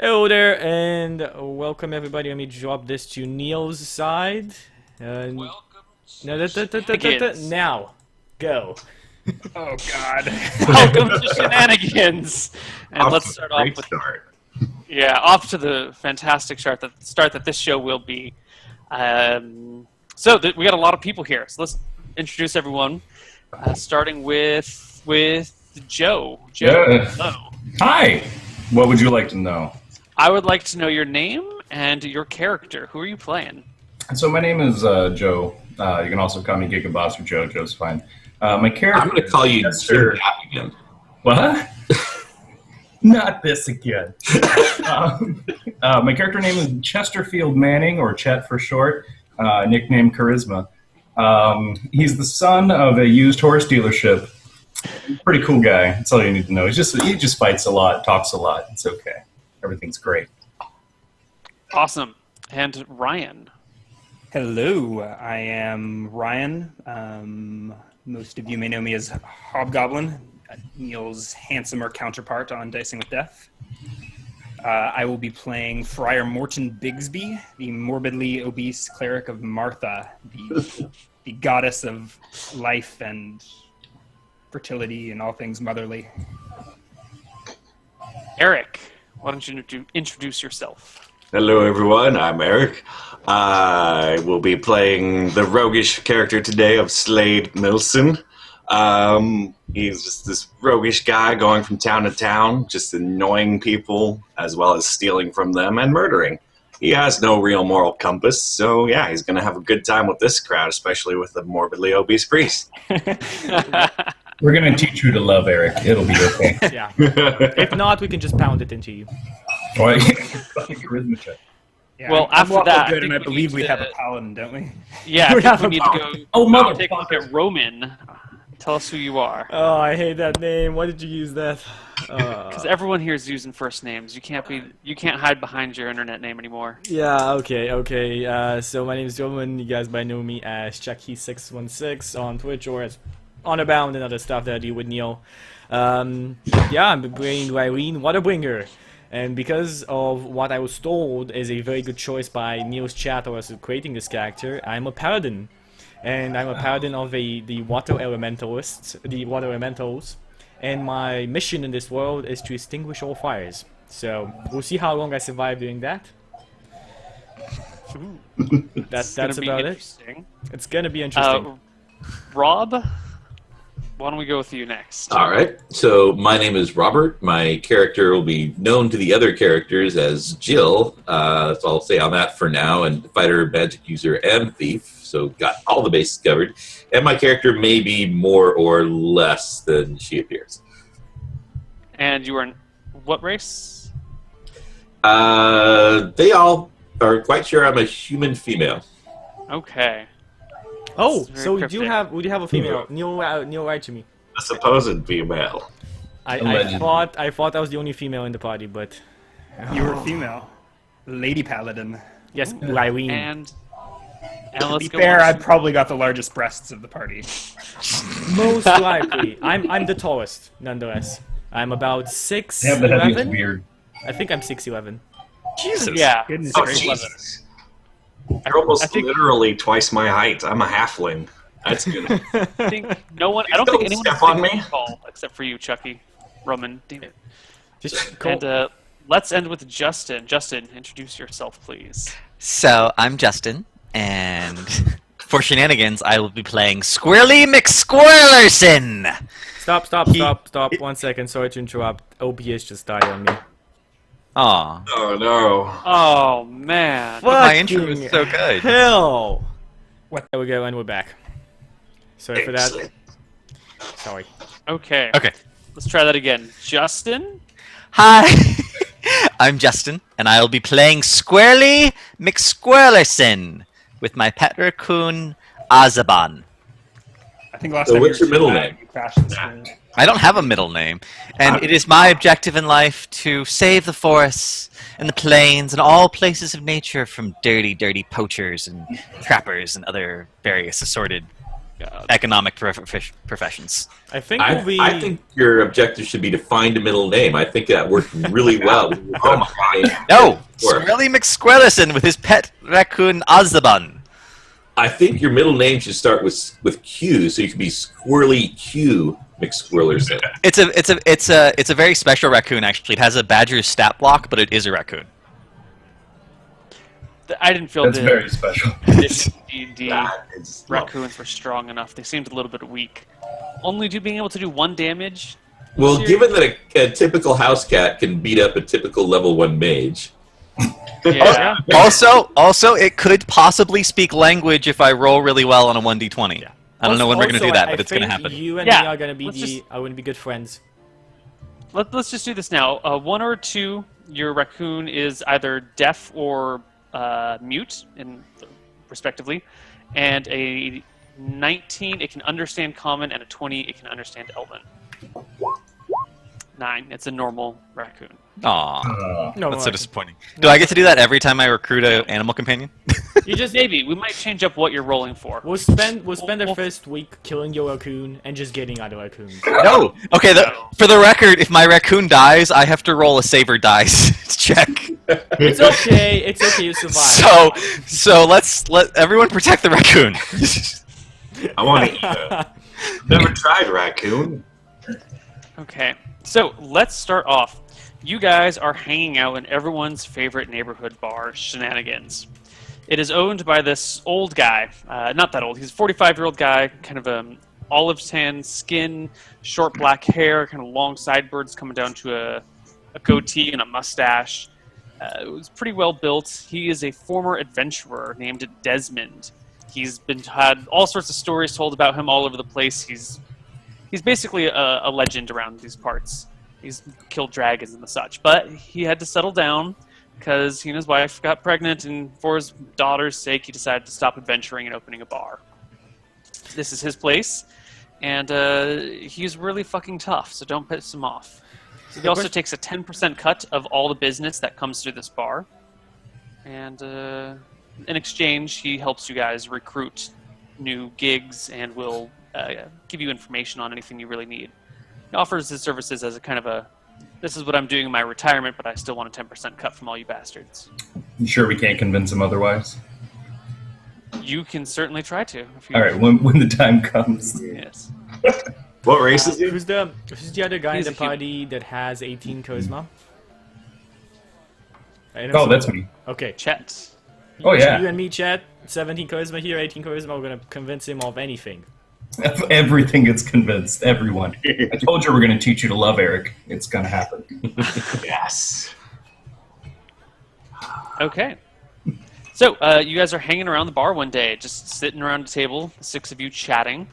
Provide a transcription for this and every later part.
Hello there, and welcome everybody. Let me drop this to Neil's side. Welcome No, to Shenanigans. now, go. Oh God. Welcome to Shenanigans. And Off let's to a start off great with start. off to the fantastic start that this show will be. We got a lot of people here, so let's introduce everyone. Starting with Joe. Joe, Yeah. hello. Hi. What would you like to know? I would like to know your name and your character. Who are you playing? So my name is Joe. You can also call me Giga Boss or Joe. Joe's fine. My character. I'm going to call you Chester. Jim Gap again. What? Not this again. My character name is Chesterfield Manning, or Chet for short. Nickname Charisma. He's the son of a used horse dealership. Pretty cool guy. That's all you need to know. He just fights a lot, talks a lot. It's okay. Everything's great. Awesome. And Ryan. Hello, I am Ryan. Most of you may know me as Hobgoblin, Neil's handsomer counterpart on Dicing with Death. I will be playing Friar Morton Bigsby, the morbidly obese cleric of Martha, the goddess of life and fertility and all things motherly. Eric, why don't you introduce yourself? Hello, everyone. I'm Eric. I will be playing the roguish character today of Slade Milson. He's just this roguish guy going from town to town, just annoying people as well as stealing from them and murdering. He has no real moral compass, so yeah, he's going to have a good time with this crowd, especially with the morbidly obese priest. We're gonna teach you to love Eric. It'll be okay. Yeah. If not, we can just pound it into you. Fucking charisma check. Yeah, Well, I'm after awful that, I good, and think I we believe need we to- have a paladin, don't we? Yeah, We I think have we a need to go Oh, take a look at Roman. Tell us who you are. Oh, I hate that name. Why did you use that? Because everyone here is using first names. You can't hide behind your internet name anymore. Yeah, okay. So my name is Roman. You guys might know me as Chucky616 on Twitch or as On Abound and other stuff that I do with Neil. I'm playing Irene Waterbringer. And because of what I was told is a very good choice by Neil's chat or us creating this character, I'm a paladin. And I'm a paladin of the water elementals. And my mission in this world is to extinguish all fires. So we'll see how long I survive doing that. That's Gonna be about it. interesting. It's gonna be interesting. Rob, why don't we go with you next? All right. So my name is Robert. My character will be known to the other characters as Jill. That's all I'll say on that for now. And fighter, magic user, and thief. So got all the bases covered. And my character may be more or less than she appears. And you are in what race? They all are quite sure I'm a human female. Okay. Oh, It's very so cryptic. we do have a female. Neil lied to me. A supposed female. I Allegedly. thought I was the only female in the party, but You were female, lady paladin. yes, Irene. And To let's be go. fair, on. I probably got the largest breasts of the party. Most likely, I'm the tallest, nonetheless. I'm about Yeah, the heavy's 6'11". weird. I think I'm 6'11". Jesus. Yeah. Goodness Oh, gracious. Jesus. You're almost I think- literally twice my height. I'm a halfling. That's good. I think no one. I don't think Don't anyone step is on me. tall except for you, Chucky. Roman. Damn it. Just call. And let's end with Justin. Justin, introduce yourself, please. So, I'm Justin, and for Shenanigans, I will be playing Squirrely McSquirlerson! Stop. 1 second. Sorry to interrupt. OBS just died on me. Aw. Oh no. Oh man. But my intro was Fucking so good. Hell. What? There we go, and we're back. Sorry for that. Excellent. Sorry. Okay. Okay. Let's try that again. Justin. Hi! I'm Justin, and I'll be playing Squirrely McSquirlerson with my pet raccoon, Azaban. I think last So time what's you your were middle too name? loud, you crashed the screen. I don't have a middle name, and it is my objective in life to save the forests and the plains and all places of nature from dirty, dirty poachers and trappers and other various assorted economic professions. I think we'll be. I think your objective should be to find a middle name. I think that worked really well. Oh my God. No, Sure. Squirrely McSquirlison with his pet raccoon Azaban. I think your middle name should start with Q, so you could be Squirrely Q McSquirlerson. It's a very special raccoon. Actually, it has a badger's stat block, but it is a raccoon. I didn't feel That's the very special. D&D God, it's raccoons were strong enough. They seemed a little bit weak. Only being able to do 1 damage. Well, Serious? given that a typical house cat can beat up a typical level 1 mage, Yeah. Also, it could possibly speak language if I roll really well on a 1d20. Yeah. I don't know when we're going to do Also, that, I but it's going to think happen. You and Yeah, me are going to let's be are going to be good friends. Let's just do this now. 1 or 2, your raccoon is either deaf or mute, respectively, and a 19 it can understand Common, and a 20 it can understand Elven. 9, it's a normal raccoon. Aw, No, that's so disappointing. Do I get to do that every time I recruit an animal companion? You just Maybe we might change up what you're rolling for. we'll spend the first week killing your raccoon and just getting other raccoons. No. Okay. For the record, if my raccoon dies, I have to roll a saver dice check. It's okay. It's okay. You survive. So let everyone protect the raccoon. I want to eat it. Never tried raccoon. Okay, so let's start off. You guys are hanging out in everyone's favorite neighborhood bar, Shenanigans. It is owned by this old guy. Not that old. He's a 45-year-old guy, kind of olive tan skin, short black hair, kind of long sideburns coming down to a goatee and a mustache. It was pretty well built. He is a former adventurer named Desmond. He's had all sorts of stories told about him all over the place. He's basically a legend around these parts. He's killed dragons and the such. But he had to settle down because he and his wife got pregnant, and for his daughter's sake, he decided to stop adventuring and opening a bar. This is his place, and he's really fucking tough, so don't piss him off. He also takes a 10% cut of all the business that comes through this bar. And in exchange, he helps you guys recruit new gigs and will give you information on anything you really need. He offers his services as a kind of this is what I'm doing in my retirement, but I still want a 10% cut from all you bastards. You sure we can't convince him otherwise? You can certainly try to. If you All right, when the time comes. Yes. What race is he? Who's the other guy in He's the a human. party that has 18 charisma? Oh, that's me. Okay. Chet. Oh, yeah. You and me, Chad. 17 charisma here, 18 charisma. We're gonna convince him of anything. Everything gets convinced. Everyone. I told you we're going to teach you to love Eric. It's going to happen. Yes. Okay. So, you guys are hanging around the bar one day, just sitting around a table, the 6 of you chatting.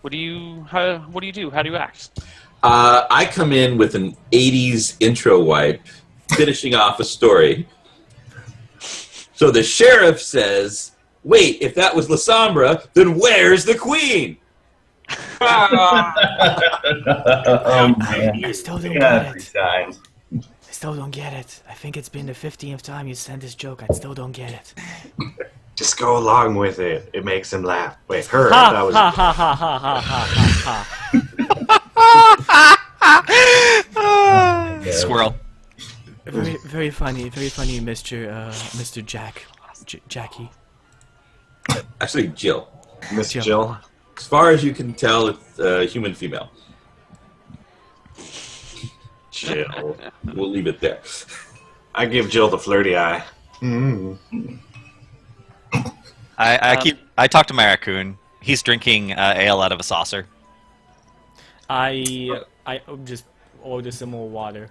What do you do? How do you act? I come in with an 80s intro wipe, finishing off a story. So the sheriff says, wait, if that was Lasombra, then where's the queen? Oh, man. I still don't Yeah, get it. time. I still don't get it. I think it's been the 15th time you sent this joke. I still don't get it. Just go along with it. It makes him laugh. Wait, her. Ha That was. ha ha ha ha ha ha ha. Yeah. Squirrel. Very funny, Mr. Jackie. Actually, Jill. Miss Jill. Jill. As far as you can tell, it's human female. Jill. We'll leave it there. I give Jill the flirty eye. Mm. I talk to my raccoon. He's drinking ale out of a saucer. I just order some more water.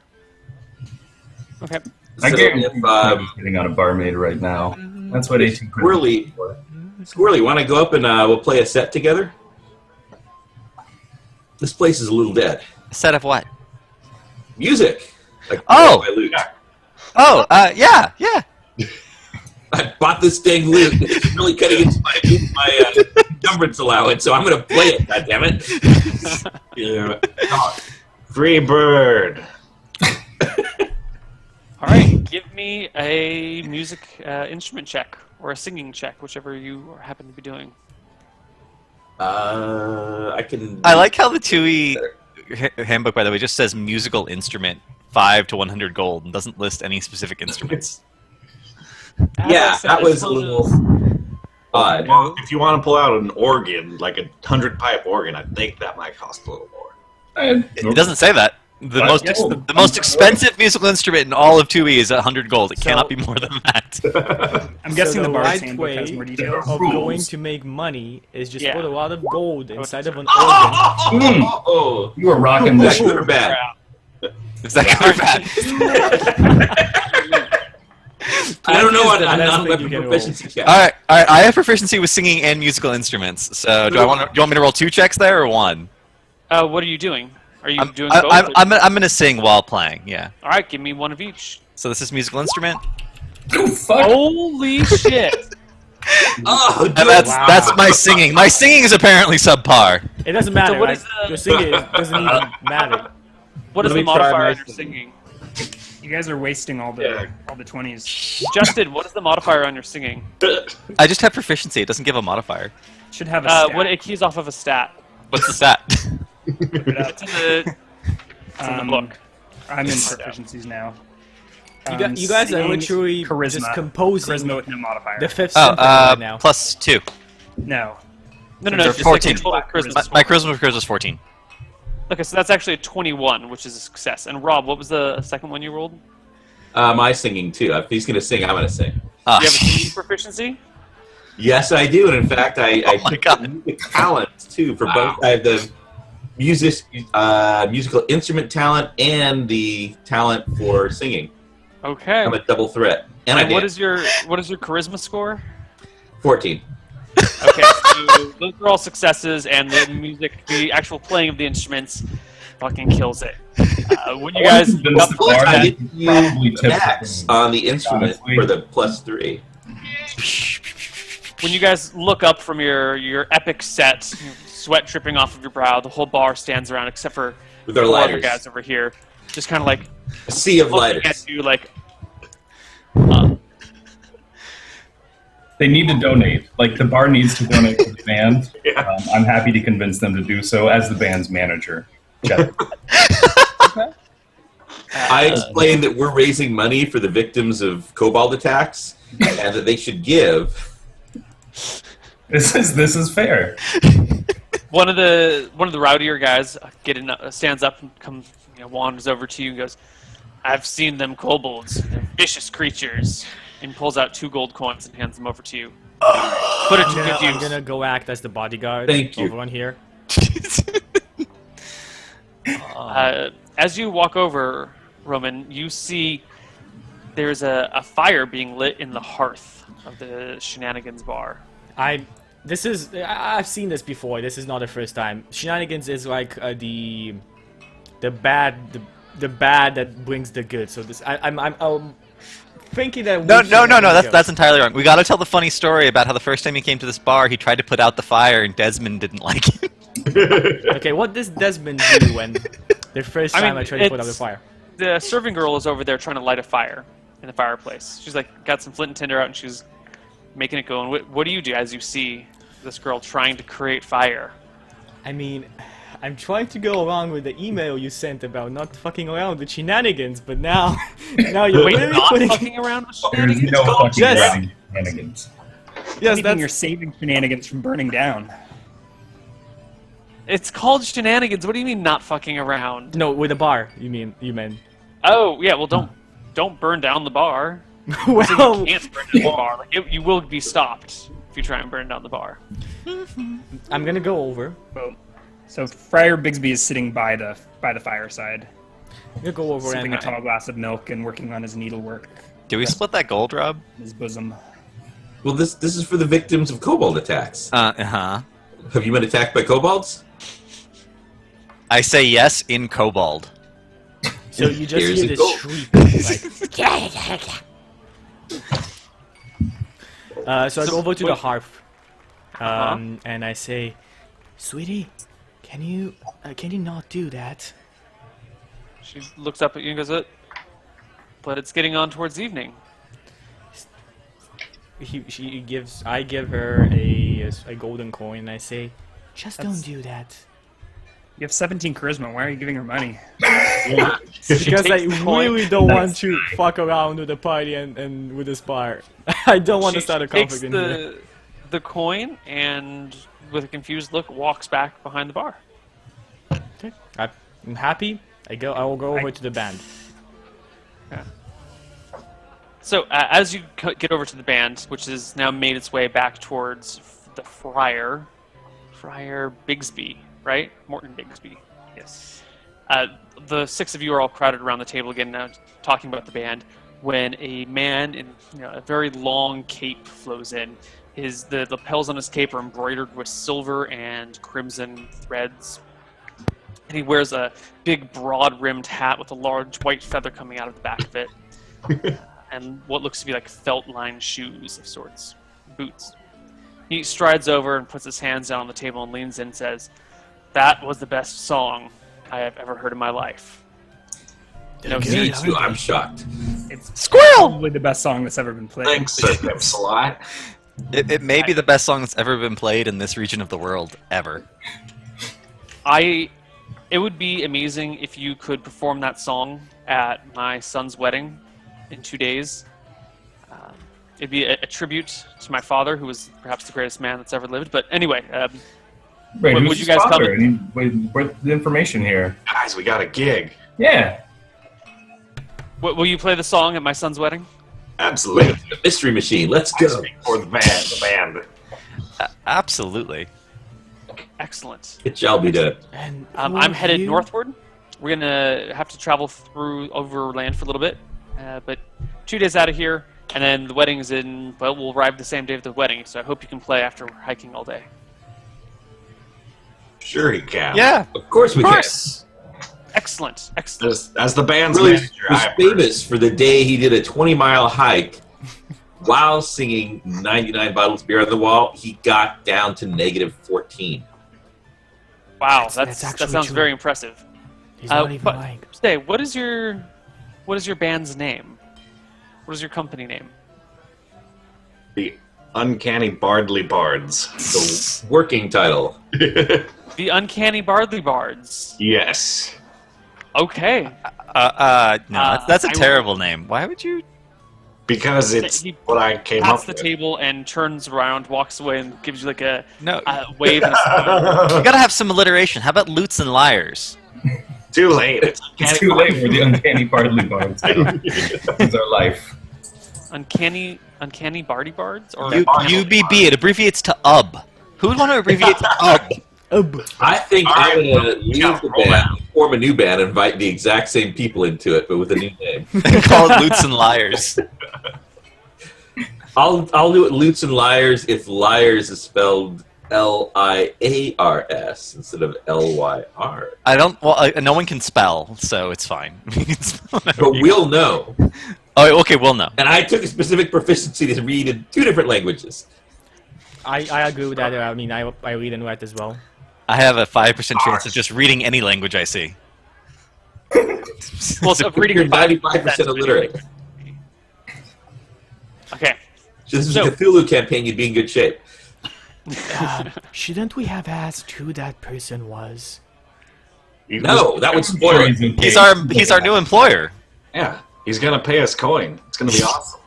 Okay. I So guarantee if, I'm sitting on a barmaid right now. That's what 18 Squirrely, want to go up and we'll play a set together? This place is a little dead. A set of what? Music. Like Oh! my lute. Oh, yeah. I bought this dang lute. It's really cutting into my encumbrance allowance, so I'm going to play it. God damn it! Yeah. Free bird. All right. Give me a music instrument check or a singing check, whichever you happen to be doing. I can. I like how the TUI handbook, by the way, just says musical instrument 5 to 100 gold and doesn't list any specific instruments. Yeah, As I that said, was it's a one of little those- odd. Well, if you want to pull out an organ, like a 100-pipe organ, I think that might cost a little more. It doesn't say that. The most expensive musical instrument in all of TUI is 100 gold. It So- cannot be more than that. I'm guessing So the Bard's right Handbook has way more details. of Rules. going to make money is just Yeah. put a lot of gold inside of an organ. Oh, You are rocking that's this. good or bad? Is that good or bad? I don't know. That is the I'm best not a thing weapon you can roll. proficiency check. All right. I have proficiency with singing and musical instruments. So do you want me to roll 2 checks there or 1? What are you doing? Are you doing both? I'm gonna sing while playing. Yeah. All right, give me one of each. So this is musical instrument, Oh, fuck. Holy shit! Oh, and that's my singing. My singing is apparently subpar. It doesn't matter. what right? is the- Your singing doesn't even matter. What is Let the me try modifier my on your singing? You guys are wasting all the 20s. Justin, what is the modifier on your singing? I just have proficiency. It doesn't give a modifier. Should have a stat. What it keys off of a stat. What's the stat? It's in the book. I'm in proficiencies now. You guys are Singing, literally charisma. just composing Charisma with no modifier. the fifth Oh, symphony right now. plus 2. No. No, Or just 14. like a total charisma. My charisma is 14. Okay, so that's actually a 21, which is a success. And Rob, what was the second one you rolled? My singing too. If he's gonna sing, I'm gonna sing. Ah, Do you have a singing proficiency? Yes, I do, and in fact, I my took God. the music talents too for both. I have the musical instrument talent and the talent for singing. Okay. I'm a double threat, and I And what dance. is your charisma score? 14. Okay, so those are all successes, and the actual playing of the instruments fucking kills it. When you guys look up Plus, for I that, get to use Probably the tip max the on the instrument Honestly. for the +3. when you guys look up from your epic set, sweat dripping off of your brow, the whole bar stands around except for With our the other lighters. guys over here, just kind of like A sea of looking lighters. at you like. They need to donate. Like, the bar needs to donate to the band. Yeah. I'm happy to convince them to do so as the band's manager. Jeff. I explained that we're raising money for the victims of cobalt attacks, and that they should give. This is fair. One of the rowdier guys stands up and wanders over to you and goes, "I've seen them kobolds. They're vicious creatures." And pulls out 2 gold coins and hands them over to you. Put it to good I'm use. gonna go act as the bodyguard Thank you. over on here. As you walk over, Roman, you see there's a fire being lit in the hearth of the Shenanigans bar. I've seen this before. This is not the first time. Shenanigans is like the bad that brings the good. So this I'm thinking that No. That's entirely wrong. We got to tell the funny story about how the first time he came to this bar, he tried to put out the fire, and Desmond didn't like it. Okay, what does Desmond do when the first time I tried to put out the fire? The serving girl is over there trying to light a fire in the fireplace. She's like got some flint and tinder out and she's making it go. And what do you do as you see this girl trying to create fire? I mean, I'm trying to go along with the email you sent about not fucking around with Shenanigans, but now you're Wait, really not putting... fucking around with There's Shenanigans? no fucking Yes. riding Shenanigans. Yes, Anything you're that's... saving Shenanigans from burning down. It's called Shenanigans. What do you mean not fucking around? No, with the bar, you meant. Oh, yeah, well, don't burn down the bar. Well, You can't burn down the bar. Like, you will be stopped if you try and burn down the bar. I'm gonna go over. So Friar Bigsby is sitting by the fireside, I'm gonna go over sipping and... a tall glass of milk and working on his needlework, Do we split that gold, Rob? in his bosom. Well, this is for the victims of cobalt attacks. Uh-huh. Have you been attacked by kobolds? I say yes in kobold. So you just Here's hear a this goal. shriek, so I go over to the hearth, and I say, "Sweetie, can you not do that?" She looks up at you and goes, but it's getting on towards evening. I give her a golden coin, and I say, Just don't do that. You have 17 charisma. Why are you giving her money? Yeah. Because I takes the coin. really don't want to fuck around with the party and with this bar. I don't want to She start a takes conflict in here. the coin and, with a confused look, walks back behind the bar. Okay. I'm happy. I will go over to the band. Yeah. So as you get over to the band, which has now made its way back towards the Friar Bigsby, right? Morton Bigsby. Yes. The six of you are all crowded around the table again now, talking about the band, when a man in a very long cape flows in. The lapels on his cape are embroidered with silver and crimson threads. And he wears a big, broad-rimmed hat with a large white feather coming out of the back of it. And what looks to be like felt-lined shoes of sorts. Boots. He strides over and puts his hands down on the table and leans in and says, "That was the best song I have ever heard in my life." No, Me too. I'm shocked. It's Squirrel! probably the best song that's ever been played. Thanks, Sir Pipsalot. It may be the best song that's ever been played in this region of the world, ever. It would be amazing if you could perform that song at my son's wedding in 2 days. It'd be a tribute to my father, who was perhaps the greatest man that's ever lived. But anyway, Wait, would who's you his guys father? come? Where's the information here? Guys, we got a gig. Yeah. Will you play the song at my son's wedding? Absolutely. The mystery machine. Let's I go. speak for the band. Absolutely. Excellent. It shall be done. And I'm who headed you- northward. We're gonna have to travel overland for a little bit, but 2 days out of here, and then the wedding's in. Well, we'll arrive the same day of the wedding, so I hope you can play after hiking all day. Sure he can. Yeah, Of course we of can. course. Excellent, excellent. As the band's Really manager, was I famous for the day he did a 20-mile hike while singing 99 bottles of beer on the wall. He got down to -14. Wow, That's that actually sounds true. very impressive. He's not even but lying. stay. What is your band's name? What is your company name? the Uncanny Bardley Bards. The working title. The Uncanny Bardley Bards. Yes. Okay. No, that's a I will- terrible name. Why would you? Because it's He what I came Pats up the with. table and turns around, walks away, and gives you like a No, wave and a salute. you gotta have some alliteration. How about Lutes and Liars? Too late. It's It's too late. We're the uncanny Bardley Bards. It's our life. Uncanny Bardy Bards? Or UBB. It abbreviates to UB. Who would want to abbreviate to UB? I think All I'm right, going to well, leave yeah, the roll band, out. form a new band, and invite the exact same people into it, but with a new name. Call it Lutes and Liars. I'll do it Lutes and Liars if Liars is spelled Liars instead of Lyr. I don't. Well, no one can spell, so it's fine. But we'll know. Oh, okay. We'll know. And I took a specific proficiency to read in 2 different languages. I agree with that. I mean, I read and write as well. I have a 5% chance of just reading any language I see. Well, so reading You're it 95% illiterate. Okay. So this was So- a Cthulhu campaign, you'd be in good shape. Shouldn't we have asked who that person was? No, that would spoil it. He's our new employer. Yeah. He's gonna pay us coin. It's gonna be awesome.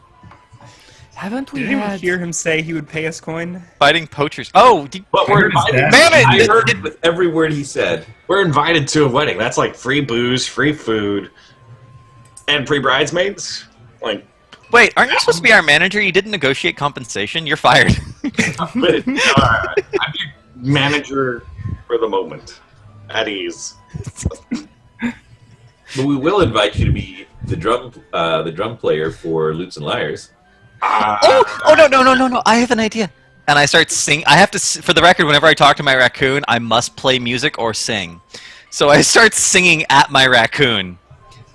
Haven't we Did anyone had? hear him say he would pay us coin? Fighting poachers. Oh, But we're heard his invited, dad. damn I it! heard it with every word he said. we're invited to a wedding. That's like free booze, free food, and free bridesmaids. Like, Wait, aren't you supposed to be our manager? You didn't negotiate compensation. You're fired. but I'm your manager for the moment. At ease. But we will invite you to be the drum player for Lutes and Liars. Oh no! I have an idea. And I start sing. I have to, for the record, whenever I talk to my raccoon, I must play music or sing. So I start singing at my raccoon,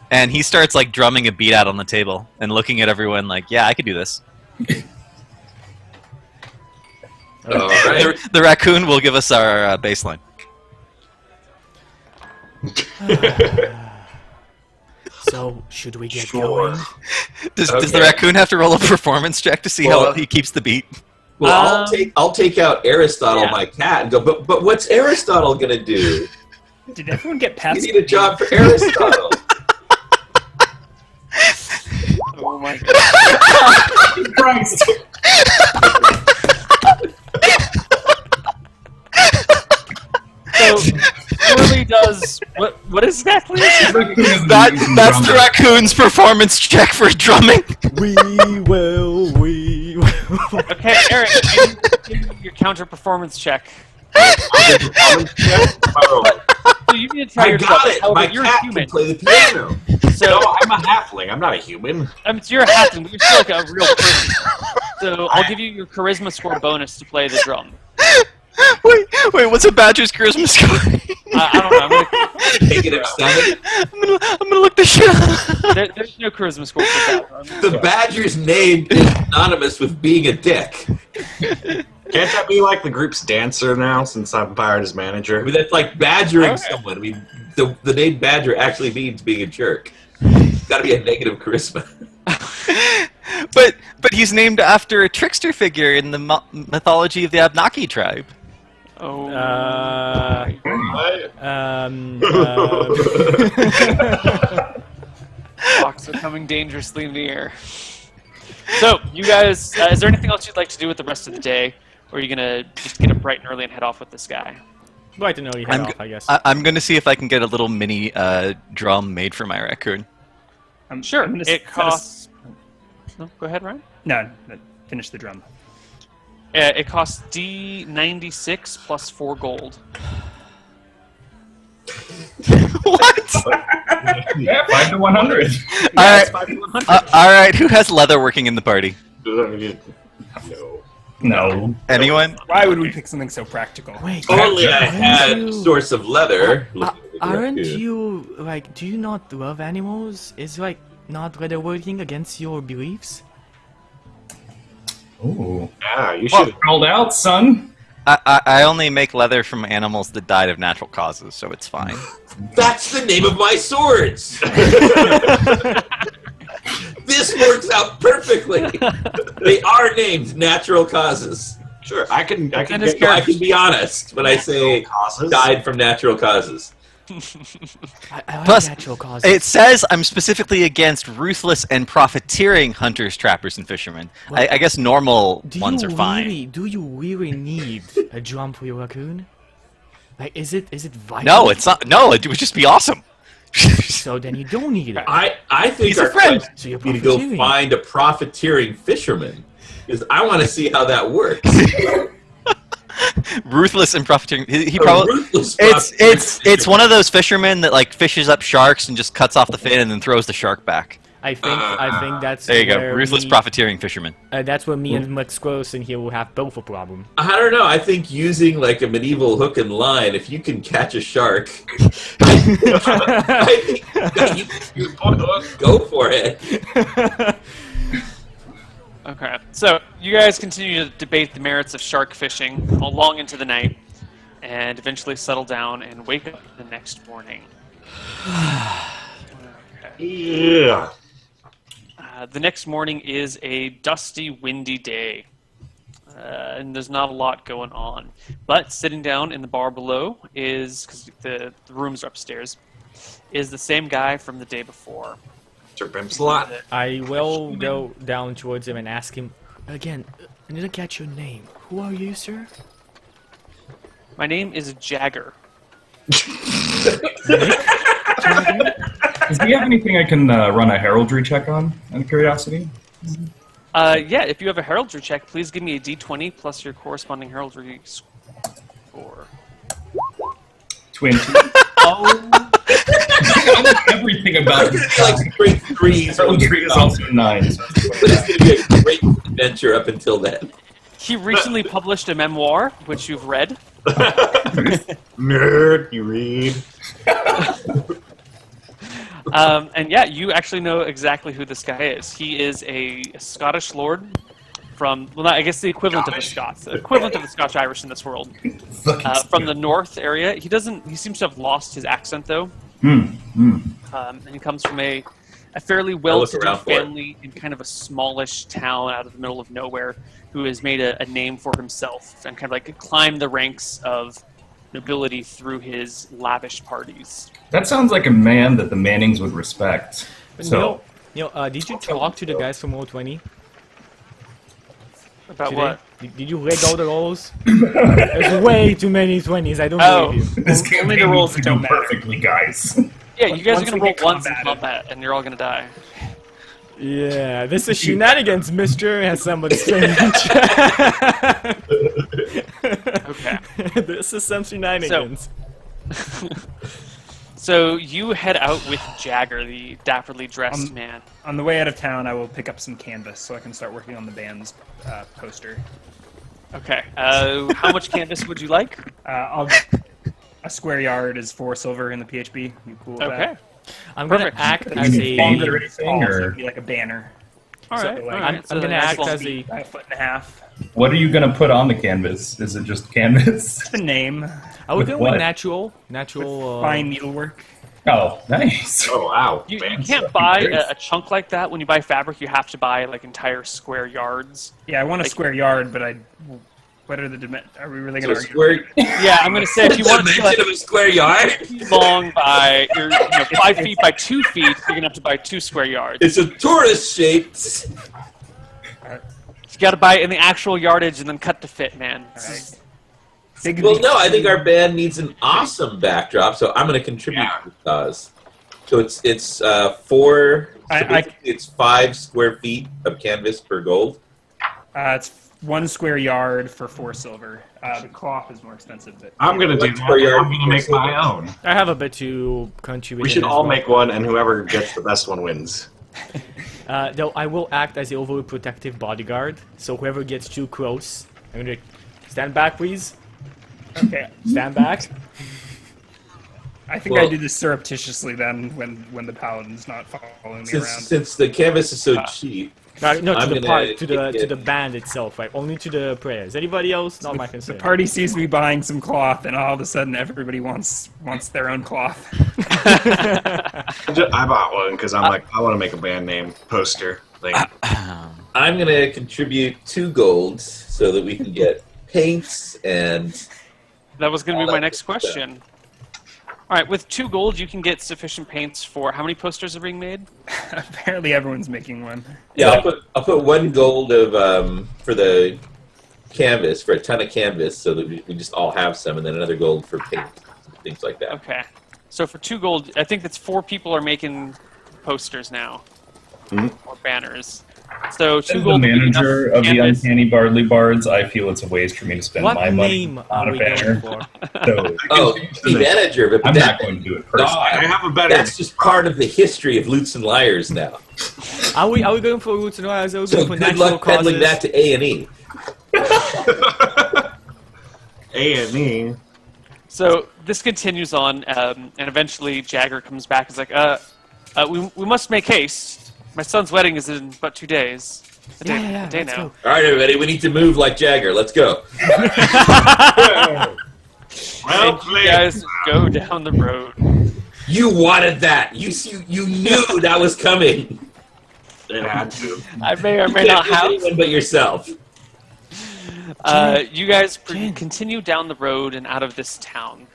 and he starts like drumming a beat out on the table and looking at everyone like, "Yeah, I could do this." All right. The raccoon will give us our bass line. So should we get Sure. going? Does Okay. the raccoon have to roll a performance check to see how well he keeps the beat? Well, I'll take out Aristotle, Yeah. my cat, and go. But what's Aristotle gonna do? Did everyone get You past? need a job for Aristotle. Oh my god. Christ. So Curly does what exactly is it? Raccoon isn't That's using the drummer. raccoon's performance check for drumming. We will. Okay, Eric, give me your counter performance check. So you need to try I your got drum. it. However, My you're cat human. can play the piano. So No, I'm a halfling. I'm not a human. so you're a halfling, but you're still like a real person. So I'll give you your charisma score bonus to play the drum. Wait, what's a badger's charisma score? I don't know. I'm gonna, Negative 7. I'm gonna look this shit up. there's no charisma score for that. The badger's name is synonymous with being a dick. Can't that be like the group's dancer now, since I'm hired as I manager? mean, that's like badgering Okay. someone. I mean, the name badger actually means being a jerk. It's got to be a negative charisma. But he's named after a trickster figure in the mythology of the Abnaki tribe. Oh. Clocks are coming dangerously near. So, you guys, is there anything else you'd like to do with the rest of the day? Or are you going to just get up bright and early and head off with this guy? I'd like to know you head off, I guess. I'm gonna see if I can get a little mini drum made for my raccoon. Sure, I'm gonna it set us- costs... No, go ahead, Ryan. No, finish the drum. It costs D96 plus 4 gold. What? Yeah, 5 to 100. All right. Who has leather working in the party? No. No. Anyone? Why would we pick something so practical? Wait, Only I aren't had you- source of leather. Aren't Raccoon. you, like, do you not love animals? Is, like, not leather working against your beliefs? Ooh. Yeah, you should. Called out, son. I only make leather from animals that died of natural causes, so it's fine. That's the name of my swords. This works out perfectly. They are named natural causes. Sure, I can And his get So I can be honest when I say causes. died from natural causes. I like Plus, natural causes. It says I'm specifically against ruthless and profiteering hunters, trappers, and fishermen. I guess normal ones are fine. Do you really need a drum for your raccoon? Like, is it vital? No, it's not. No, it would just be awesome. So then you don't need it. I think He's a our friend. quest So you're would be to go profiteering. find a profiteering fisherman. Because I want to see how that works. Ruthless and profiteering. He A probably. ruthless It's one of those fishermen that like fishes up sharks and just cuts off the fin and then throws the shark back. I think that's There you go. where Ruthless me, profiteering fisherman. That's where me and Muxquos in here will have both a problem. I don't know. I think using like a medieval hook and line, if you can catch a shark, I think you go for it. Okay, so you guys continue to debate the merits of shark fishing all long into the night, and eventually settle down and wake up the next morning. Yeah. The next morning is a dusty, windy day, and there's not a lot going on. But sitting down in the bar below is, because the rooms are upstairs, is the same guy from the day before. Sir Bimslot. I will go down towards him and ask him again. I didn't catch your name. Who are you, sir? My name is Jagger. Does he have anything I can run a heraldry check on, out of curiosity? Yeah, if you have a heraldry check, please give me a d20 plus your corresponding heraldry score. 20. Oh, I know everything about it. Like straight threes. Heraldry is also 9. But it's going to be a great adventure up until then. he recently published a memoir, which you've read. Nerd, you read. And yeah, you actually know exactly who this guy is. He is a Scottish lord from, well, I guess the equivalent of the Scots, the equivalent of the Scotch-Irish in this world. From the north area. He seems to have lost his accent though. And he comes from a a fairly look well-to-do around for it. family in kind of a smallish town out of the middle of nowhere who has made a name for himself and kind of like climbed the ranks of nobility through his lavish parties. That sounds like a man that the Mannings would respect. So, Did you talk to the guys from Roll20 About today? what? Did you read all the rolls? There's way too many 20s. I don't believe you. this Only campaign the rolls needs to don't go matter. perfectly, guys. Yeah, you guys are Once going to we roll get once in combated. combat, and you're all going to die. Yeah, this is Shenanigans, mister, has somebody saying. Okay. This is some Shenanigans. So you head out with Jagger, the dapperly dressed man. On the way out of town, I will pick up some canvas so I can start working on the band's poster. Okay. How much canvas would you like? A square yard is 4 silver in the PHB. You cool with Okay. that? I'm gonna Perfect. act You as can a. change Longer it. it's tall, so or- it'd be like a banner. All So, right. like, All right. I'm So gonna nice act long as feet. a. A foot and a half. What are you going to put on the canvas? Is it just canvas? The name. I would With go what? with natural. Fine needlework. Oh, nice. Oh wow! You fancy. can't buy a chunk like that. When you buy fabric, you have to buy like entire square yards. Yeah, I want a Like- square yard, but what are the are we really So going to argue? square. Yeah, I'm going to say if you want to Dimension of a square yard. long by 5 feet by 2 feet, you're going to have to buy 2 square yards. It's a torus shaped. You got to buy it in the actual yardage and then cut to fit, man. Alright. Big Well, no, I think our band needs an awesome backdrop, so I'm going to contribute Yeah. to the cause. So it's 4. So I- basically it's 5 square feet of canvas per gold. It's 1 square yard for 4 silver. The cloth is more expensive, but I'm gonna do Like that. per yard. I'm gonna make my own. I have a bit to contribute. We in should as all well. make one, and whoever gets the best one wins. Though I will act as the overly protective bodyguard, so whoever gets too close, I'm gonna stand back, please. okay. Stand back. I think Well- I do this surreptitiously then when the paladin's not following me around. Since the canvas is so cheap, No, I'm to the gonna part, to kick the it. band itself, right? Only to the prayers. Anybody else? Not my The concern. party sees me buying some cloth, and all of a sudden everybody wants their own cloth. I bought one because I'm like, I want to make a band name poster thing. I'm going to contribute 2 golds so that we can get paints and That was going to be All my that next good stuff. question. All right, with 2 gold, you can get sufficient paints for how many posters are being made? Apparently everyone's making one. yeah. I'll put 1 gold of for the canvas for a ton of canvas so that we just all have some, and then another gold for paint, things like that. Okay. So for 2 gold, I think that's 4 people are making posters now. Or banners. So 2 As the gold. would be manager enough of the canvas. Uncanny Bardley Bards, I feel it's a waste for me to spend What my money name on are a we going banner. for? So Oh, the manager of it. I'm but not that- going to do it personally. I have a better. That's just part of the history of Lutes and Liars now. Are we going for roots and wires? Are we So going for good natural luck peddling causes? that to A&E. A&E. So this continues on, and eventually Jagger comes back. He's like, we must make haste. My son's wedding is in but 2 days. A day, Yeah, a day let's now. go. All right, everybody, we need to move like Jagger. Let's go. Well And you played. guys go down the road. You wanted that. You knew that was coming. It had to. I may or may You not can't have. do anyone but yourself. You guys continue down the road and out of this town.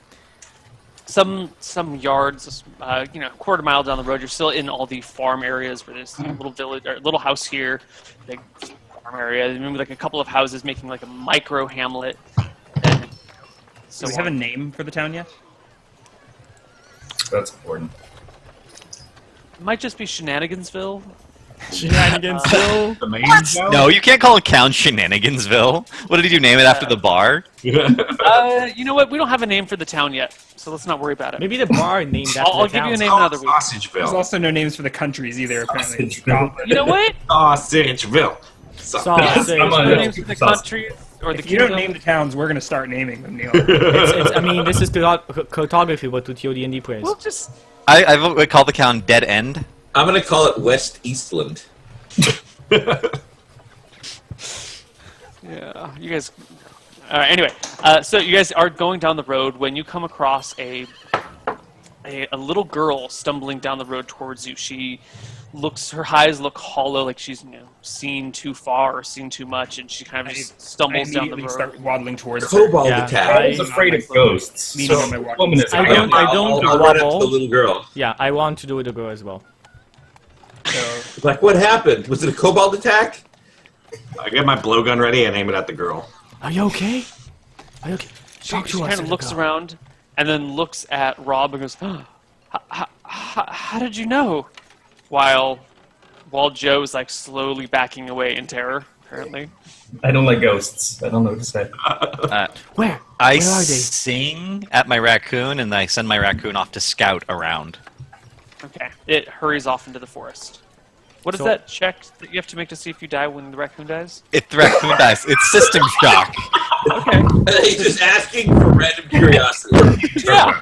Some yards, a quarter mile down the road, you're still in all the farm areas where there's a little village or little house here, big farm area. Maybe like a couple of houses making like a micro hamlet. And so Do we have a on. name for the town yet? That's important. It might just be Shenanigansville. Shenanigans still. The main show? No, you can't call a town Shenanigansville. What did you name it after the bar? You know what? We don't have a name for the town yet, so let's not worry about it. Maybe the bar named after I'll the give you a town. name another week. There's Sausageville. also no names for the countries either, apparently. Sausageville. You know what? Sausageville. Sausage. I'm No on names for the Sausage. country or the If you don't kingdom. name the towns, we're going to start naming them, Neil. I mean, this is cartography, what to TOD&D plays. We'll just I would call the town Dead End. I'm going to call it West Eastland. Yeah, you guys. Anyway, so you guys are going down the road when you come across a little girl stumbling down the road towards you. She looks. Her eyes look hollow, like she's seen too far or seen too much, and she kind of just stumbles down the immediately road. start waddling towards her. Kobold Yeah, attack. I was afraid of ghosts. Leaning So on my the walking woman is stick. I don't I'll run up to wobble. the little girl. Yeah, I want to do it go as well. So, Like, what happened? Was it a kobold attack? I get my blowgun ready and aim it at the girl. Are you okay? Are you okay? She Talk to us, kind of little looks girl. around and then looks at Rob and goes, oh, how did you know? While Joe's like slowly backing away in terror, apparently. I don't like ghosts. I don't know what to say. Where? I Where are they? sing at my raccoon, and I send my raccoon off to scout around. Okay. It hurries off into the forest. What is So- that check that you have to make to see if you die when the raccoon dies? If the raccoon dies, it's system shock. Okay. He's just asking for random curiosity. Yeah.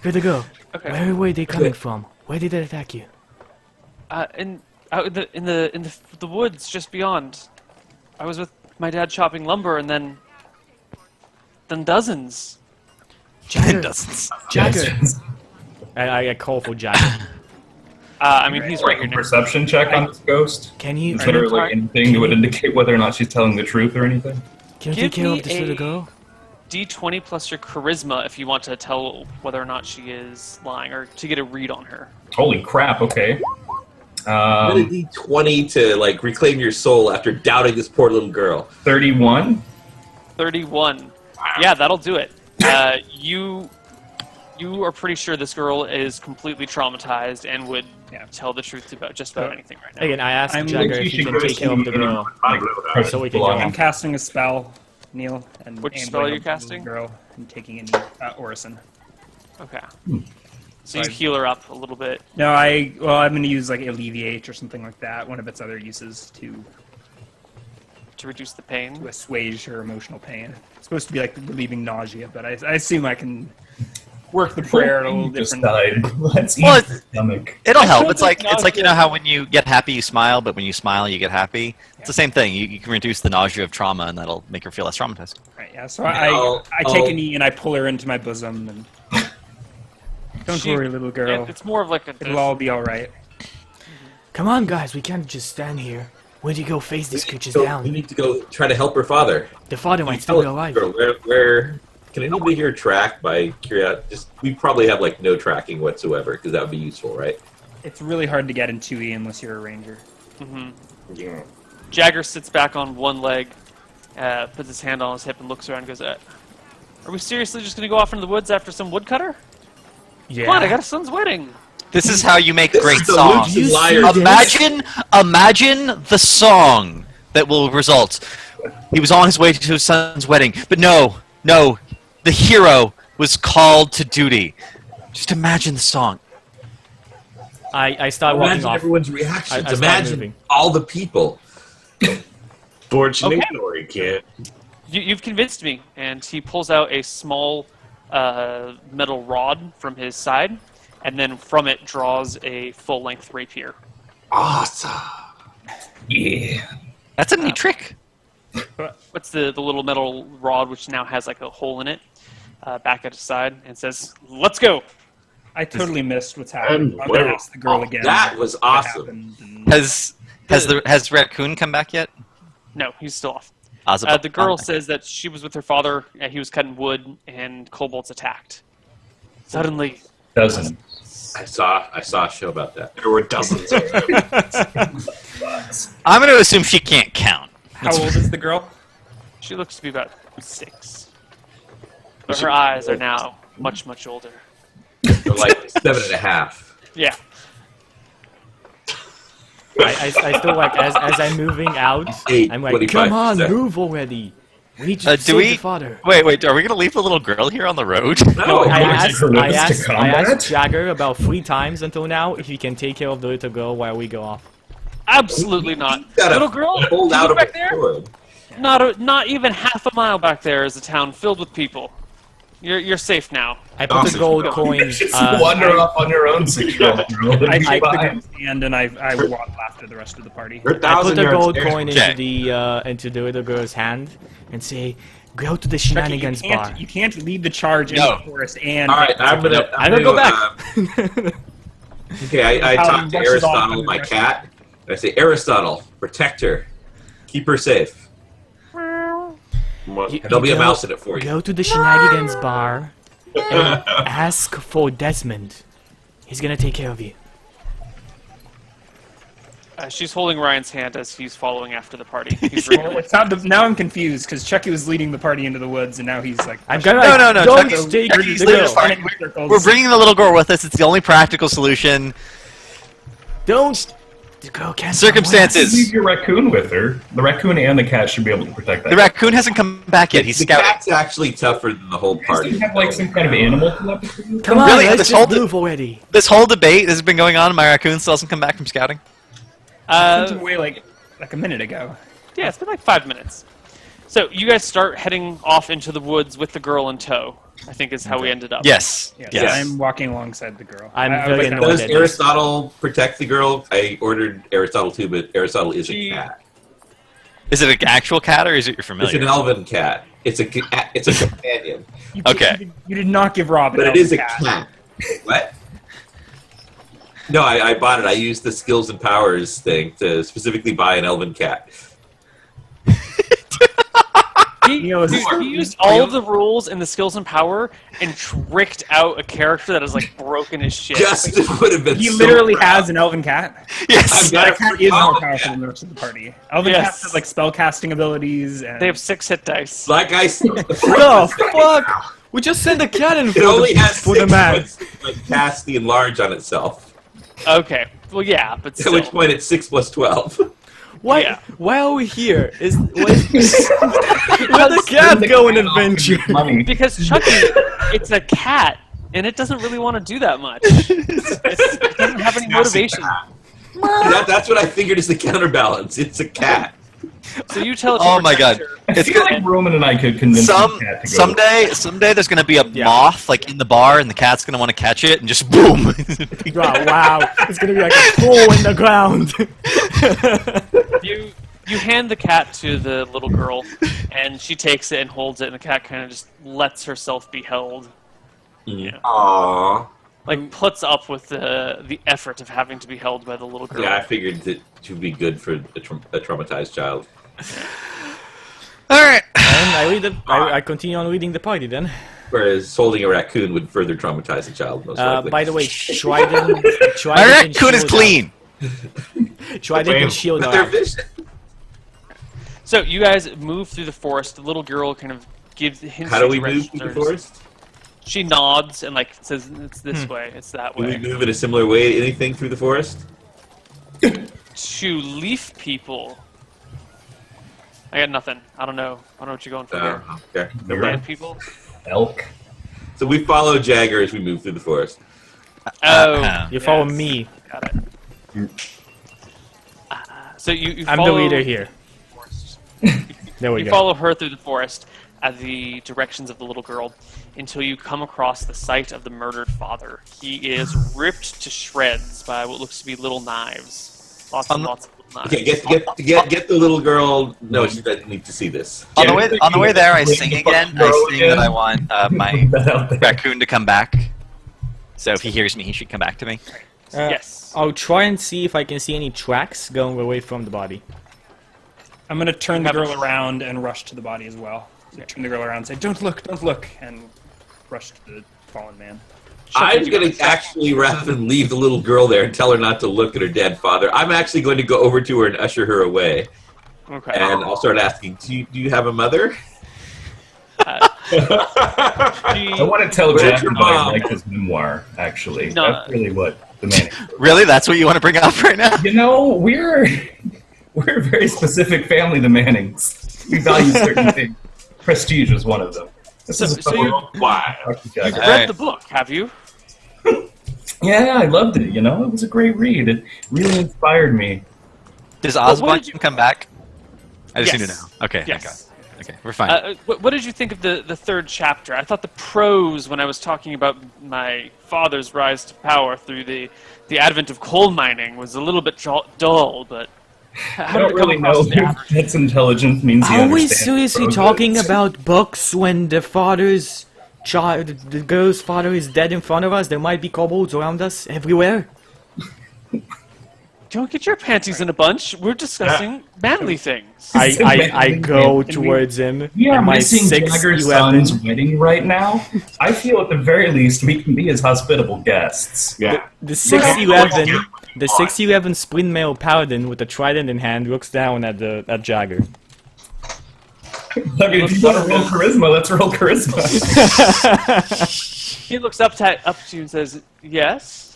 Good to go. Okay. Where were they coming from? Where did they attack you? Out in the woods just beyond. I was with my dad chopping lumber, and then dozens. Jagger. Dozens. Jagger. I call for Jagger. I mean, he's right Like here a next. perception check on this ghost? Can you Is there like anything that would indicate whether or not she's telling the truth or anything? can you Give take care me of this little a- girl? D20 plus your charisma if you want to tell whether or not she is lying, or to get a read on her. Holy crap, okay. What a D20 to like reclaim your soul after doubting this poor little girl. 31? 31. Yeah, that'll do it. You are pretty sure this girl is completely traumatized and would tell the truth about just about anything right now. Again, I asked I'm Jagger like, if you he should can go take care of the see- girl. So we can go I'm on. casting a spell, Neil. And Which and spell are going you up to the casting? Girl and taking in Orison. Okay. So you heal her up a little bit. No, I'm going to use like alleviate or something like that. One of its other uses to To reduce the pain. assuage her emotional pain. It's supposed to be like relieving nausea, but I assume I can work the prayer a little You just different. died. Let's eat Well, the stomach. It'll help. feel It's like like you know how when you get happy you smile, but when you smile you get happy. It's the same thing. You can reduce the nausea of trauma, and that'll make her feel less traumatized. Right, yeah. So I'll- I take a I'll- knee and I pull her into my bosom and don't She- worry, little girl. It's more of like a. It'll all be all right. Come on, guys, we can't just stand here. Where'd you go face these creatures We down? need to go try to help her father. The father might still be alive. Girl, where can anybody here track by curiosity? We probably have like no tracking whatsoever because that would be useful, right? It's really hard to get in 2E unless you're a ranger. Yeah. Jagger sits back on one leg, puts his hand on his hip, and looks around and goes, Are we seriously just going to go off into the woods after some woodcutter? Yeah. Come on, I got a son's wedding. This is how you make This great is the songs. Luke's You liar. see Imagine the song that will result. He was on his way to his son's wedding, but no, the hero was called to duty. Just imagine the song. I start walking Imagine off. everyone's reactions. I start Imagine moving. all the people. Fortunate Okay. story, kid. You've convinced me. And he pulls out a small metal rod from his side, and then from it draws a full-length rapier. Awesome. Yeah. That's a neat trick. What's the little metal rod, which now has like a hole in it, back at his side, and says, "Let's go." I totally missed what's happening. And I'm gonna where- ask the girl again. that was what awesome. happened, and- Has Raccoon come back yet? No, he's still off. Ozabel? The girl says that she was with her father. He was cutting wood, and kobolds attacked. Suddenly, Doesn't. I saw a show about that. There were dozens of them. I'm going to assume she can't count. How old is the girl? she looks to be about 6. But her eyes are now much, much older. They're like 7.5. Yeah. I still like as I'm moving out. I'm like, 25%. come on, move already. We need to Do save we? the father. Wait. Are we going to leave the little girl here on the road? No, I Would asked, you I lose to asked, I combat? asked Jagger about 3 times until now if he can take care of the little girl while we go off. Absolutely not. Gotta Little girl, hold you out look of back a there. sword. Not even half a mile back there is a town filled with people. You're safe now. I put the Awesome. gold coin. Just wander off on your own, 6-year-old girl. I It'd be take the fine. girl's hand and I waddle after the rest of the party. We're I put 1,000 the yards gold there. coin Okay. into the little girl's hand and say, "Go to the Becky, Shenanigans bar." you can't lead the charge No. in the forest and. All right, I'm gonna I don't go back. Okay, I Paladin talk to rushes off Aristotle, in my the cat. I say, Aristotle, protect her. Keep her safe. There'll be a mouse in it for you. Go to the Shenanigans bar and ask for Desmond. He's gonna take care of you. She's holding Ryan's hand as he's following after the party. He's Well, it's not now I'm confused because Chucky was leading the party into the woods, and now he's like. I'm gonna No, don't Chucky's- take Chucky's the leading girl. the party. Running in circles. We're bringing the little girl with us. It's the only practical solution. Don't. The girl can't. Circumstances. Leave your raccoon with her. The raccoon and the cat should be able to protect that. The raccoon hasn't come back yet. He's The scouting. cat's actually tougher than the whole Does party. he have like some kind of animal telepathy? Come on, Really? let's This just whole- move already. This whole debate has been going on, and my raccoon still hasn't come back from scouting. Sent him away like a minute ago. Yeah, it's been like 5 minutes. So you guys start heading off into the woods with the girl in tow, I think is how we ended up. Yes. Yes, Yes. I'm walking alongside the girl. I'm I very was- annoyed. Does that Aristotle protect the girl? I ordered Aristotle too, but Aristotle is a cat. Is it an actual cat or is it your It's familiar? an elven cat. It's a companion, You Okay. You did not give Rob an but it elven is a cat. What? No, I bought it. I used the skills and powers thing to specifically buy an elven cat. He used all of the rules and the skills and power and tricked out a character that is like broken as shit. Justin would have been. He so literly proud. has an elven cat. Yes. I've got That a cat is more elven powerful cat. than the rest of the party. Elven Yes. cats have like spell casting abilities, and They have 6 hit dice. Like I said, The fuck? We just sent a cat in it for only the, has for the 6 man. points to, like cast the enlarge on itself. Okay. Well, yeah, but At still. which point it's 6 plus 12. Why? Yeah. Why are we here? Let the cat go on adventure. Money. Because Chucky, it's a cat, and it doesn't really want to do that much. It doesn't have any motivation. That's what I figured is the counterbalance. It's a cat. So you tell it to Oh my protect god. her. I It's feel good. like Roman and I could convince the cat to go. Someday there's gonna be a moth like in the bar and the cat's gonna want to catch it and just boom. Wow, it's gonna be like a hole in the ground. You hand the cat to the little girl, and she takes it and holds it, and the cat kind of just lets herself be held. Yeah. Aww. Like puts up with the effort of having to be held by the little girl. Yeah, I figured that to be good for a traumatized child. Alright. And I continue on leading the party then. Whereas holding a raccoon would further traumatize a child, most likely. By the way, Trident. My raccoon is clean. Trident and shield But they're are. vicious. So you guys move through the forest. The little girl kind of gives hints. How do you we move directions. through the forest? She nods and like says, "It's this way. It's that Do we way." move in a similar way to anything through the forest? To leaf people. I got nothing. I don't know what you're going for here. Okay. Land people. Elk. So we follow Jagger as we move through the forest. Oh, You follow yes. me. Got it. So you I'm the follow leader here. the forest. There we You go. follow her through the forest at the directions of the little girl until you come across the site of the murdered father. He is ripped to shreds by what looks to be little knives. Lots and lots of little knives. Okay, get the little girl. No, she doesn't need to see this. On the way there, I Bring sing the again. fucking girl I sing that again. I want my That out there. raccoon to come back. So if he hears me, he should come back to me. Yes. I'll try and see if I can see any tracks going away from the body. I'm gonna turn the girl around and rush to the body as well. So turn the girl around and say, don't look, and rush to the fallen man. I'm going to actually, rather than leave the little girl there and tell her not to look at her dead father, I'm actually going to go over to her and usher her away. Okay. And I'll start asking, do you have a mother? I want to tell Where's Jack your about I mom? like his memoir, actually. No. That's really what the man. Really? That's what you want to bring up right now? You know, we're a very specific family, the Mannings. We value certain things. Prestige is one of them. This is a so fun you- one. Why? Dr. Jagger. Read Alright. the book, have you? Yeah, I loved it. You know, it was a great read. It really inspired me. Does what Osborne did you- come back? I just Yes. need to know. Okay, thank Yes. God. Okay, we're fine. What did you think of the third chapter? I thought the prose, when I was talking about my father's rise to power through the advent of coal mining, was a little bit dull, but I how don't did it come really know across the if average? that's intelligent means he Are we understands seriously prose. talking about books when the father's child, the girl's father is dead in front of us? There might be kobolds around us everywhere. Don't get your panties in a bunch. We're discussing manly things. I go towards him. We are and my missing Jagger's 6'11" son's wedding right now. I feel at the very least we can be his hospitable guests. Yeah. The 6'11" splint male paladin with a trident in hand looks down at Jagger. Look, if you want to roll charisma, let's roll charisma. He looks up to you and says, "Yes."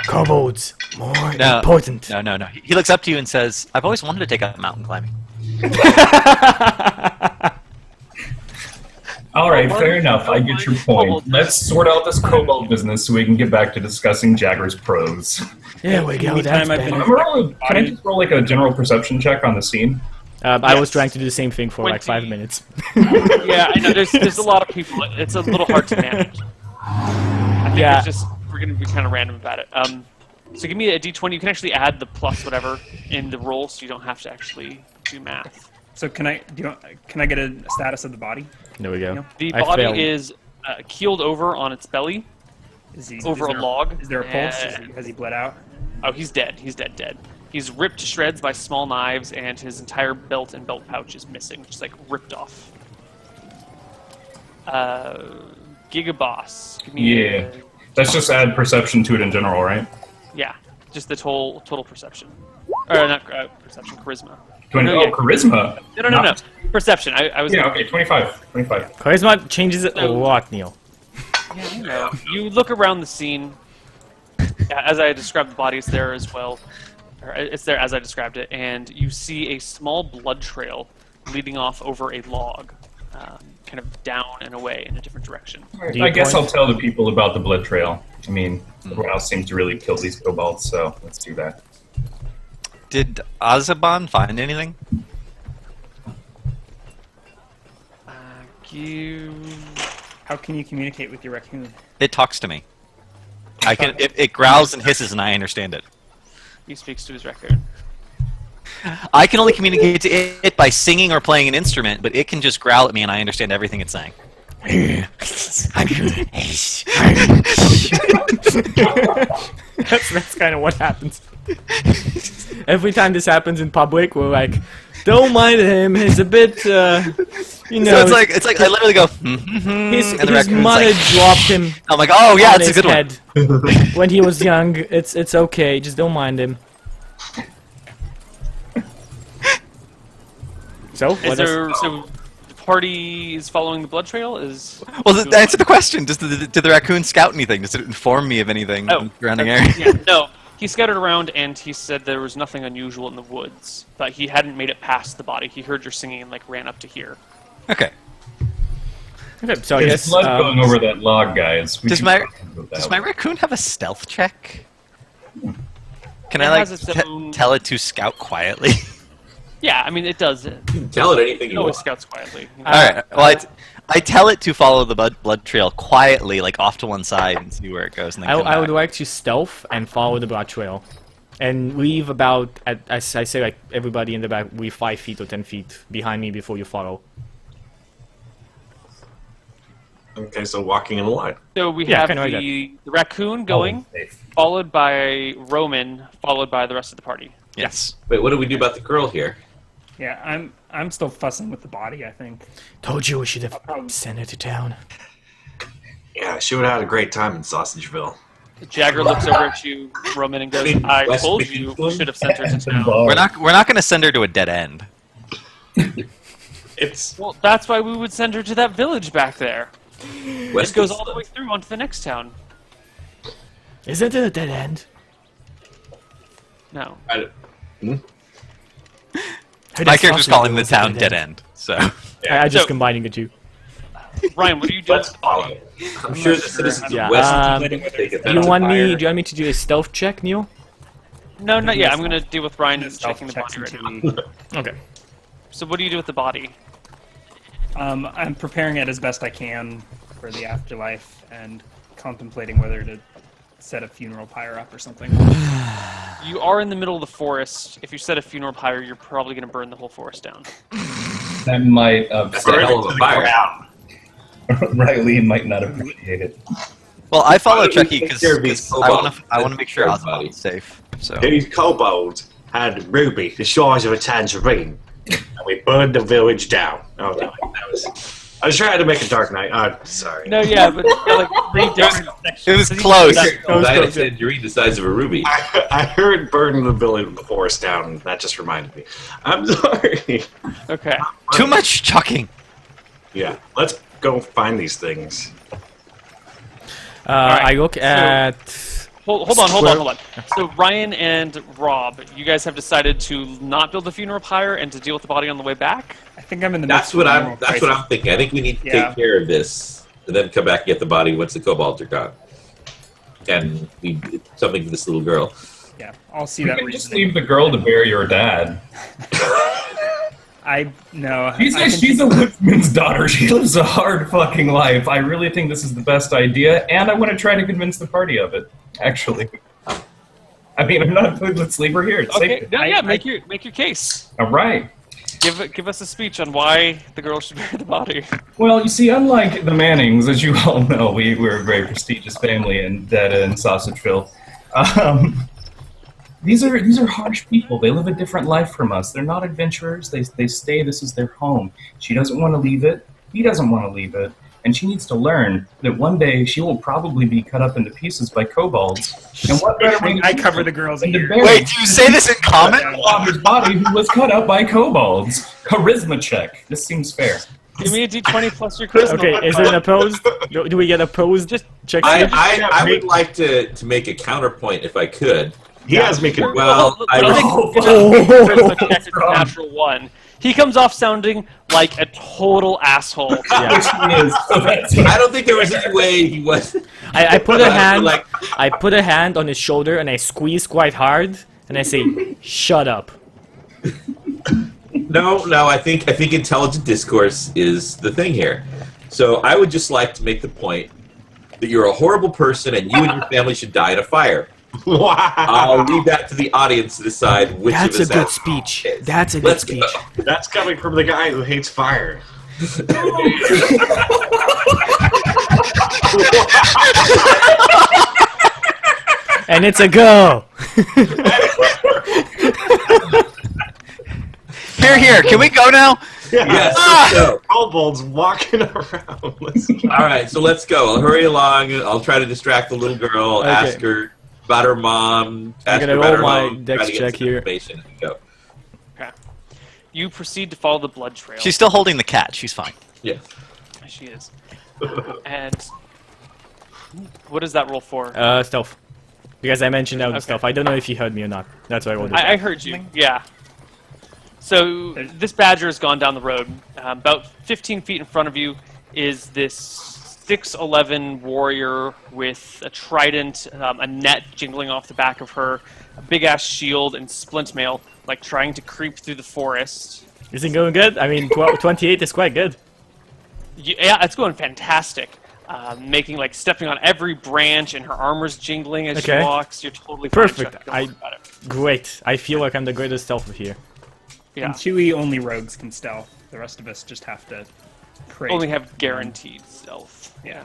Kobolds, more No. important. No. He looks up to you and says, "I've always wanted to take up mountain climbing." All right, fair enough. I get your point. Let's sort out this kobold business so we can get back to discussing Jagger's pros. There we go. That's Anytime I've been- better. Can I just roll like a general perception check on the scene? I was trying to do the same thing for like 5 20. minutes. Yeah, I know. There's a lot of people. It's a little hard to manage. I think Yeah. it's just we're gonna be kind of random about it. So give me a d20. You can actually add the plus whatever in the roll, so you don't have to actually do math. So can I get a status of the body? There we go. The I body failed. is keeled over on its belly Is he over is a there- log. Is there a pulse? and- Has he bled out? Oh, he's dead. He's dead. He's ripped to shreds by small knives, and his entire belt and belt pouch is missing, just like ripped off. Gigaboss. Give me Yeah. Let's just add perception to it in general, right? yeah, just the total perception. Or not perception, charisma. Oh, yeah. charisma. No. Perception. I was. Yeah, okay, 25. Charisma changes it a lot, Neil. Yeah, I know. You look around the scene. As I described the body, it's there as well. Or it's there as I described it, and you see a small blood trail leading off over a log, kind of down and away in a different direction. Do you I guess point? I'll tell the people about the blood trail. I mean, everyone else seems to really kill these kobolds, so let's do that. Did Azaban find anything? How can you communicate with your raccoon? It talks to me. I can. It growls and hisses, and I understand it. He speaks to his record. I can only communicate to it by singing or playing an instrument, but it can just growl at me, and I understand everything it's saying. That's kind of what happens. Every time this happens in public, we're like, "Don't mind him. He's a bit, you know." So it's like I literally go. Mm-hmm, his and the his raccoon's mother like, dropped him I'm like, oh yeah, on it's a his good one. head when he was young. It's okay. Just don't mind him. So So the party is following the blood trail? Well, answer the question. Did the raccoon scout anything? Does it inform me of anything in the surrounding area? Yeah, no. He scattered around and he said there was nothing unusual in the woods, but he hadn't made it past the body. He heard your singing and like ran up to here. Okay. okay, so I There's guess blood going over that log, guys. We Does should my talk about that does my one. raccoon have a stealth check? Can It I like has its own- tell it to scout quietly? Yeah, I mean it does. It Tell it anything you always want. scouts quietly. All right. Well, I tell it to follow the blood trail quietly, like off to one side, and see where it goes. And then come I would back. like to stealth and follow the blood trail, and leave about I say like everybody in the back, leave 5 feet or 10 feet behind me before you follow. Okay, so walking in a line. So we Yeah, have kinda like the raccoon going, Oh, safe. followed by Roman, followed by the rest of the party. Yes. Wait, what do we do about the girl here? Yeah, I'm still fussing with the body. I think. Told you we should have sent her to town. Yeah, she would have had a great time in Sausageville. Jagger looks over at you, Roman, and goes, "I West told you we should have sent her to Handsome town." bar. We're not going to send her to a dead end. It's Well, that's why we would send her to that village back there. West It goes is- all the way through onto the next town. Isn't it a dead end? No. I don't- My character's calling the town dead end. So I just So- combining the two. Ryan, what are you doing? let's follow. I'm sure the citizens Yeah, of West do will take it Do you better. want me to do a stealth check, Neil? No, not yet. I'm going to deal with Ryan Stealth checking the checks body right until now. we- Okay. So what do you do with the body? I'm preparing it as best I can for the afterlife and contemplating whether to set a funeral pyre up or something. You are in the middle of the forest. If you set a funeral pyre, you're probably going to burn the whole forest down. That might That's a hell of a fire. Riley might not appreciate it. well, I follow Why don't we Chucky take care of these because I want kobolds to make sure dead Oswald body? is safe. So These kobolds had Ruby the size of a tangerine, and we burned the village down. Oh no, I was trying to make a Dark Knight. I'm sorry. No, yeah, but like read different sections. it was So you- close. I had a tangerine the size of a ruby. I heard burn the village, the forest down. And that just reminded me. I'm sorry. Okay. Too much chucking. Yeah, let's go find these things. I look at. Hold on. So Ryan and Rob, you guys have decided to not build a funeral pyre and to deal with the body on the way back. I think I'm in the That's midst what of a I'm. moral That's what crisis. I'm thinking. I think we need to Yeah. take care of this, and then come back and get the body once the kobolds are gone. And we something for this little girl. Yeah, I'll see You that can just reasoning. leave the girl to bury your dad. She's a woodsman's daughter. She lives a hard fucking life. I really think this is the best idea, and I want to try to convince the party of it. Actually, I mean, I'm not. Let's leave her here. It's Okay. safe. No, yeah. Make your case. All right. Give us a speech on why the girl should bury the body. Well, you see, unlike the Mannings, as you all know, we're a very prestigious family in Data and Sausageville. These are harsh people. They live a different life from us. They're not adventurers. They stay. This is their home. She doesn't want to leave it. He doesn't want to leave it. And she needs to learn that one day she will probably be cut up into pieces by kobolds. And what better way I cover the girl's than to ear. bury Wait, do you say this in common? father's body who was cut up by kobolds? Charisma check. This seems fair. Give me a d20 plus your charisma. Okay, is it an opposed? Do we get opposed? Just check. I would like to make a counterpoint if I could. He has me convinced. Well, I It's a natural one. He comes off sounding like a total asshole. Which he is. So that's I don't think there was any way he was. I put a hand. Like- I put a hand on his shoulder and I squeeze quite hard and I say, "Shut up." No. I think intelligent discourse is the thing here. So I would just like to make the point that you're a horrible person and you and your family should die in a fire. Wow. I'll leave that to the audience to decide which That's of a us good has- speech. That's a good Let's speech. go. That's coming from the guy who hates fire. And it's a go. Here. Can we go now? Yes, let's go. Kobolds walking around. Listen. All right, so let's go. I'll hurry along. I'll try to distract the little girl, Okay. ask her about her mom. I'm Ask gonna her about roll her my home, dex try to get check some here. information and go. Okay. You proceed to follow the blood trail. She's still holding the cat. She's fine. Yeah. She is. And what does that roll for? Stealth. Because I mentioned out Okay. stealth. I don't know if you heard me or not. That's why I rolled it. I heard you. Yeah. So this badger has gone down the road. About 15 feet in front of you is this 6'11" warrior with a trident, a net jingling off the back of her, a big ass shield, and splint mail, like trying to creep through the forest. Is it going good? I mean, 28 is quite good. Yeah, it's going fantastic. Making like stepping on every branch, and her armor's jingling as Okay. she walks. You're totally fine, Perfect. Chuck. Don't worry about it. Great. I feel like I'm the greatest stealth here. Yeah. In Chewy, only rogues can stealth. The rest of us just have to pray. Only have guaranteed stealth. Yeah.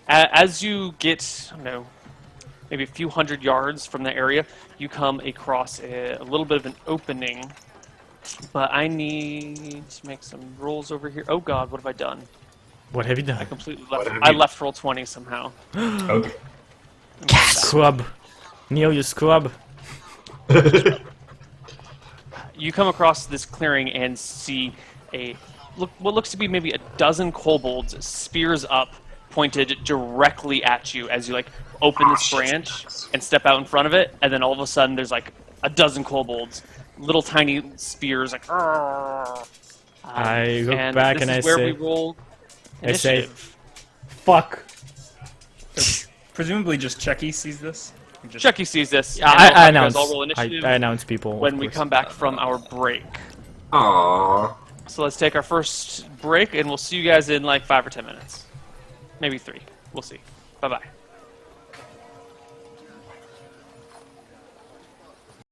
As you get, I don't know, maybe a few hundred yards from the area, you come across a little bit of an opening. But I need to make some rolls over here. Oh God, what have I done? What have you I done? completely What left. have I you- left roll 20 somehow. Okay. Scrub. Neil, you scrub. You come across this clearing and see what looks to be maybe a dozen kobolds, spears up, pointed directly at you as you like open this branch and step out in front of it, and then all of a sudden there's like a dozen kobolds, little tiny spears, like. I look and back this and is I where say- we roll I say- initiative. Fuck. Presumably just Chucky sees this. Just, Chucky sees this. and I I'll have you guys announce. all roll initiative I announce people. when of we course. come back from our break. Aww. So let's take our first break, and we'll see you guys in like 5 or 10 minutes. Maybe 3. We'll see. Bye-bye.